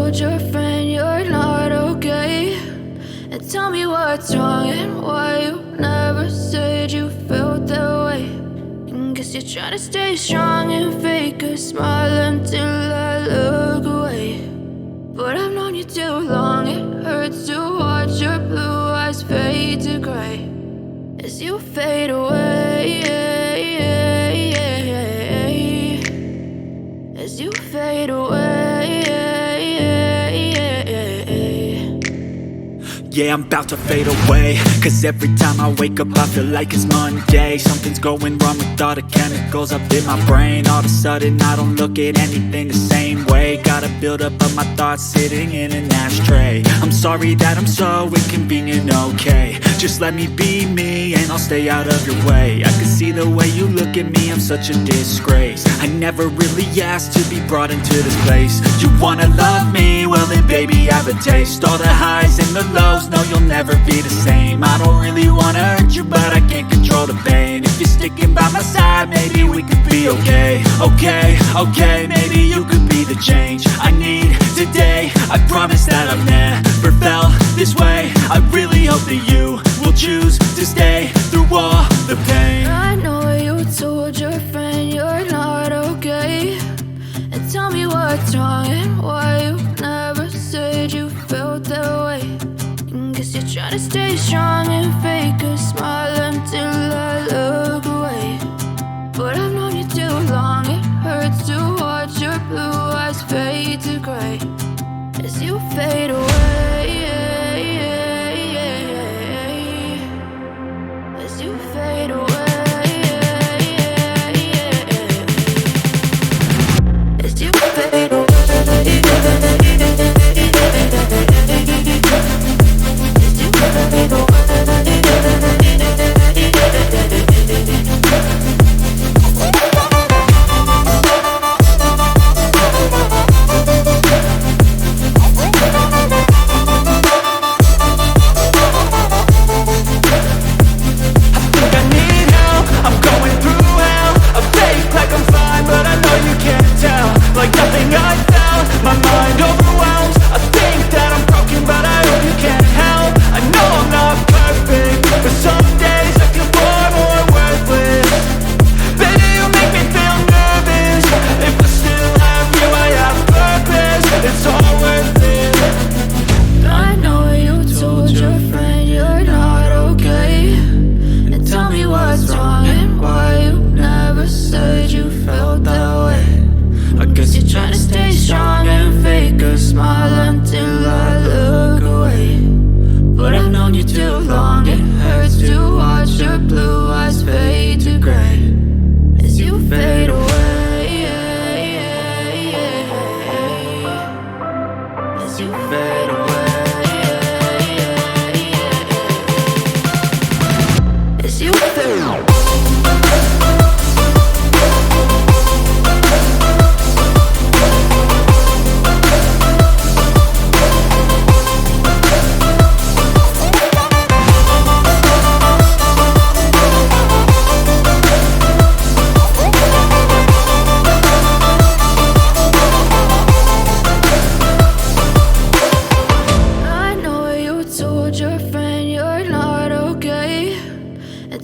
told your friend you're not okay? And tell me what's wrong and why you never said you felt that way. And guess you're trying to stay strong and fake a smile until I look away. But I've known you too long, it hurts to watch your blue eyes fade to gray as you fade away, as you fade away. Yeah, I'm about to fade away, cause every time I wake up I feel like it's Monday. Something's going wrong with all the chemicals up in my brain. All of a sudden I don't look at anything the same way. Got a buildup of my thoughts sitting in an ashtray. I'm sorry that I'm so inconvenient, okay? Just let me be me and I'll stay out of your way. I can see the way you look at me, I'm such a disgrace. I never really asked to be brought into this place. You wanna love me? Well then baby, have a taste. All the highs and the lows, no, you'll never be the same. I don't really wanna hurt you, but I can't control the pain. If you're sticking by my side, maybe we could be okay. Okay, maybe you could be the change I need today. I promise that I've never felt this way. I really hope that you will choose to stay through all the pain. I know you told your friend you're not okay. And tell me what's wrong and why you never said you felt that way. Guess you're trying to stay strong and fake a smile until I look away. But I've known you too long, it hurts to watch your blue eyes fade to gray as you fade away, as you fade away, as you fade away.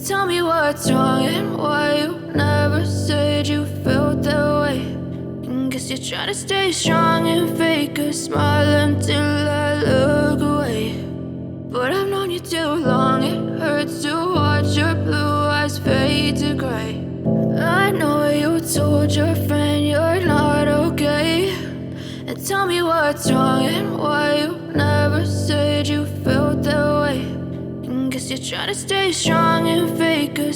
Tell me what's wrong and why you never said you felt that way. And guess you're trying to stay strong and fake a smile until I look away. But I've known you too long, it hurts to watch your blue eyes fade to gray. I know you told your friend you're not okay. And tell me what's wrong and why you never said you felt that way. Guess you're trying to stay strong and fake a